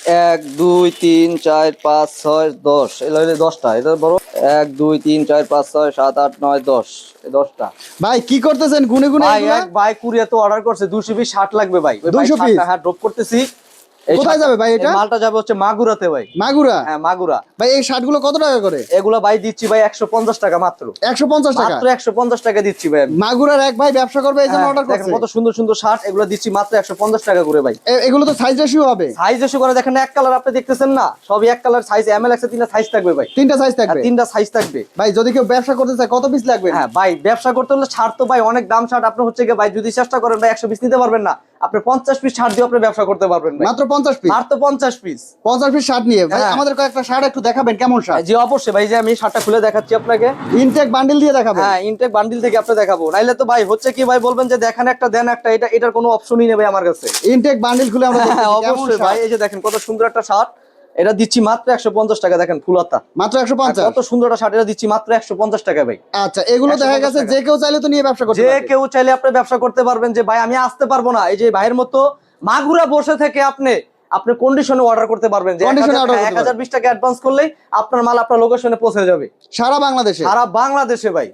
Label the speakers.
Speaker 1: এক দুই তিন চার পাঁচ ছয় 10, এগুলো হলো 10টা। এটা বড় 1 2 3 4 5 6 7 8 9 10, এই 10টা।
Speaker 2: ভাই কি করতেছেন গুনে গুনে
Speaker 1: ভাই
Speaker 2: এগুলা?
Speaker 1: এক ভাই কুরিয়ার তো অর্ডার করছে 200 পিস শার্ট লাগবে ভাই। ওই ভাই
Speaker 2: 200
Speaker 1: শার্টটা হ্যাঁ ড্রপ করতেছি। এই
Speaker 2: কোথায় যাবে ভাই এটা?
Speaker 1: এই মালটা যাবে হচ্ছে মাগুরাতে ভাই।
Speaker 2: মাগুরা?
Speaker 1: হ্যাঁ মাগুরা।
Speaker 2: ভাই এই শার্টগুলো কত টাকা করে?
Speaker 1: এগুলা ভাই দিচ্ছি ভাই 150 টাকা মাত্র।
Speaker 2: 150 টাকা?
Speaker 1: মাত্র 150 টাকা দিচ্ছি ভাই আমি।
Speaker 2: মাগুরার এক ভাই ব্যবসা করবে এই জন্য
Speaker 1: হ্যাঁ,
Speaker 2: অর্ডার
Speaker 1: দেখেন
Speaker 2: করছে।
Speaker 1: কত সুন্দর সুন্দর শার্ট, এগুলো দিচ্ছি মাত্র 150 টাকা করে ভাই।
Speaker 2: এগুলো তো সাইজ রেশিও হবে?
Speaker 1: সাইজ এসে করে দেখেন এক কালার আপনি দেখতেছেন না, সবই এক কালার সাইজ। এমএল এক্স এর 3টা সাইজ থাকবে ভাই।
Speaker 2: 3টা সাইজ থাকবে?
Speaker 1: 3টা সাইজ থাকবে
Speaker 2: ভাই যদি কেউ ব্যবসা করতে চায় কত পিস লাগবে?
Speaker 1: হ্যাঁ ভাই, ব্যবসা করতে হলে ছাড় তো ভাই অনেক দাম ছাড়। আপনি হচ্ছে কি ভাই যদি চেষ্টা করেন ভাই 100 পিস নিতে পারবেন না, আপনি 50 পিস ছাড় দিয়ে আপনি ব্যবসা করতে পারবেন ভাই।
Speaker 2: মাত্র 50 পিস?
Speaker 1: মাত্র 50 পিস।
Speaker 2: 50 পিস শার্ট নিয়ে ভাই
Speaker 1: হ্যাঁ।
Speaker 2: আমাদের কয়েকটা শার্ট একটু দেখাবেন কেমন শার্ট?
Speaker 1: জি অবশ্যই ভাই, যে আমি শার্টটা খুলে দেখাচ্ছি আপনাকে।
Speaker 2: ইনটেক বান্ডিল দিয়ে দেখাবেন?
Speaker 1: হ্যাঁ ইনটেক বান্ডিল থেকে আপনি দেখাবো, নাইলে তো ভাই হচ্ছে কি ভাই বলবেন যে দেখান একটা দেন একটা, এটার কোনো অপশনই নেই ভাই আমার কাছে।
Speaker 2: ইনটেক বান্ডিল খুলে আমরা
Speaker 1: হ্যাঁ
Speaker 2: দেখতেছি কেমন
Speaker 1: অবশ্যই ভাই,
Speaker 2: শার্ট।
Speaker 1: এই যে দেখেন কত সুন্দর একটা শার্ট, এটা দিচ্ছি মাত্র 150 টাকা। দেখেন ফুলাতা
Speaker 2: মাত্র 150?
Speaker 1: কত সুন্দর একটা শার্ট, এটা দিচ্ছি মাত্র 150 টাকা ভাই।
Speaker 2: আচ্ছা এগুলো দেখা
Speaker 1: 150
Speaker 2: গেছে
Speaker 1: টাকা।
Speaker 2: যে কেউ চাইলে তো নিয়ে ব্যবসা করতে
Speaker 1: যে
Speaker 2: পারবে?
Speaker 1: কেউ চাইলে আপনি ব্যবসা করতে পারবেন। যে ভাই আমি আসতে পারবো না, এই যে ভাইয়ের মতো মাগুরা বসে থেকে আপনি আপনি কন্ডিশনে অর্ডার করতে পারবেন। যে
Speaker 2: Condition-এ order করতে
Speaker 1: 1020 টাকা অ্যাডভান্স করলেই আপনার মাল আপনার লোকেশনে পৌঁছে যাবে
Speaker 2: সারা বাংলাদেশে?
Speaker 1: সারা বাংলাদেশে ভাই।